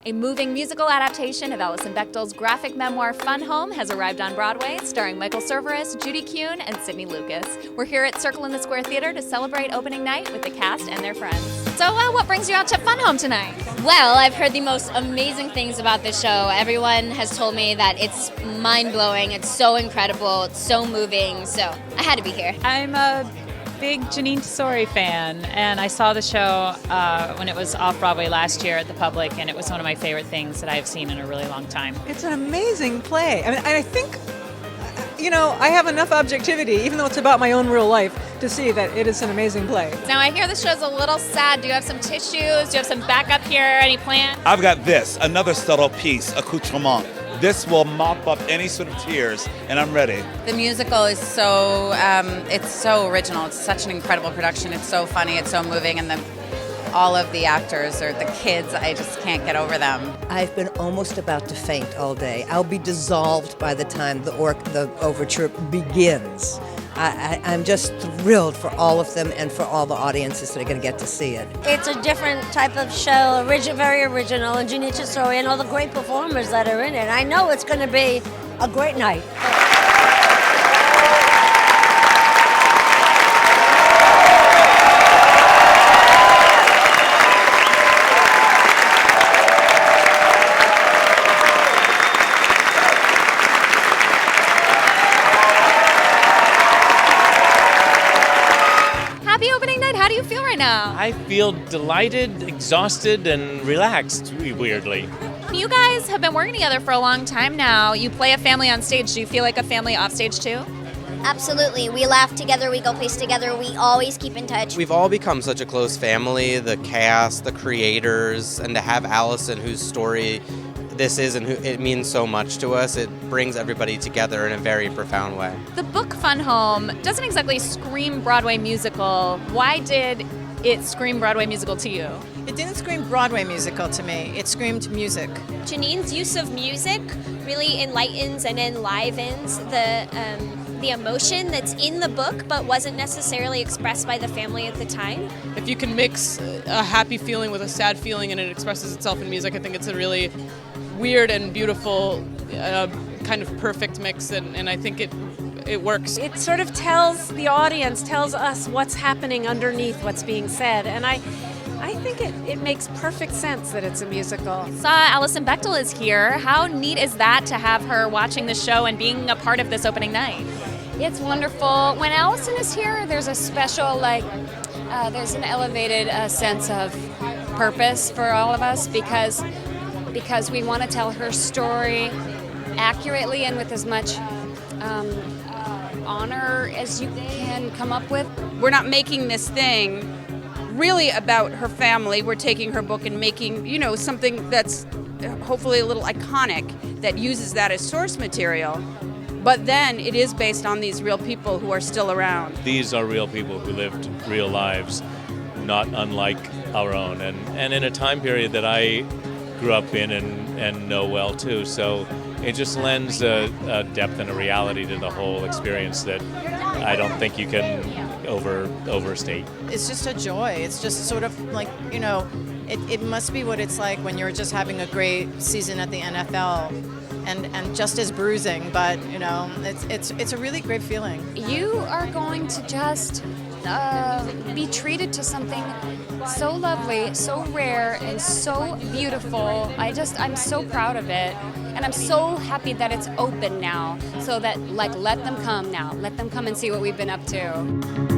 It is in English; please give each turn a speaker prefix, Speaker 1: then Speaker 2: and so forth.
Speaker 1: A moving musical adaptation of Alison Bechdel's graphic memoir Fun Home has arrived on Broadway, starring Michael Cerveris, Judy Kuhn, and Sydney Lucas. We're here at Circle in the Square Theater to celebrate opening night with the cast and their friends. So what brings you out to Fun Home tonight?
Speaker 2: Well, I've heard the most amazing things about this show. Everyone has told me that it's mind-blowing, it's so incredible, it's so moving, so I had to be here.
Speaker 3: I'm a big Jeanine Tesori fan, and I saw the show when it was off-Broadway last year at the Public, and it was one of my favorite things that I've seen in a really long time.
Speaker 4: It's an amazing play. I mean, I think, I have enough objectivity, even though it's about my own real life, to see that it is an amazing play.
Speaker 1: Now, I hear the show's a little sad. Do you have some tissues? Do you have some backup here? Any plans?
Speaker 5: I've got this, another subtle piece, accoutrement. This will mop up any sort of tears, and I'm ready.
Speaker 6: The musical is so, it's so original. It's such an incredible production. It's so funny. It's so moving. And all of the actors or the kids, I just can't get over them.
Speaker 7: I've been almost about to faint all day. I'll be dissolved by the time the overture begins. I'm just thrilled for all of them and for all the audiences that are going to get to see it.
Speaker 8: It's a different type of show, very original, and Jeanine Tesori and all the great performers that are in it. I know it's going to be a great night.
Speaker 1: Happy opening night. How do you feel right now?
Speaker 9: I feel delighted, exhausted, and relaxed, weirdly.
Speaker 1: You guys have been working together for a long time now. You play a family on stage. Do you feel like a family off stage too?
Speaker 2: Absolutely. We laugh together, we go place together, we always keep in touch.
Speaker 10: We've all become such a close family, the cast, the creators, and to have Alison, whose story this is and who it means so much to us, it brings everybody together in a very profound way.
Speaker 1: The book Fun Home doesn't exactly scream Broadway musical. Why did it scream Broadway musical to you?
Speaker 4: It didn't scream Broadway musical to me. It screamed music.
Speaker 11: Jeanine's use of music really enlightens and enlivens the emotion that's in the book but wasn't necessarily expressed by the family at the time.
Speaker 12: If you can mix a happy feeling with a sad feeling and it expresses itself in music, I think it's a really weird and beautiful kind of perfect mix, and I think it works.
Speaker 8: It sort of tells the audience, tells us what's happening underneath what's being said, and I think it makes perfect sense that it's a musical.
Speaker 1: Saw Alison Bechdel is here. How neat is that to have her watching the show and being a part of this opening night?
Speaker 13: It's wonderful. When Alison is here, there's a special, there's an elevated sense of purpose for all of us because we want to tell her story accurately and with as much honor as you can come up with.
Speaker 6: We're not making this thing really about her family. We're taking her book and making, something that's hopefully a little iconic that uses that as source material. But then it is based on these real people who are still around.
Speaker 9: These are real people who lived real lives, not unlike our own, and in a time period that I grew up in and know well too. So it just lends a depth and a reality to the whole experience that I don't think you can overstate.
Speaker 4: It's just a joy. It's just sort of like, it must be what it's like when you're just having a great season at the NFL and just as bruising, but it's a really great feeling.
Speaker 13: You are going to just be treated to something so lovely, so rare, and so beautiful. I'm so proud of it, and I'm so happy that it's open now, so that let them come now. Let them come and see what we've been up to.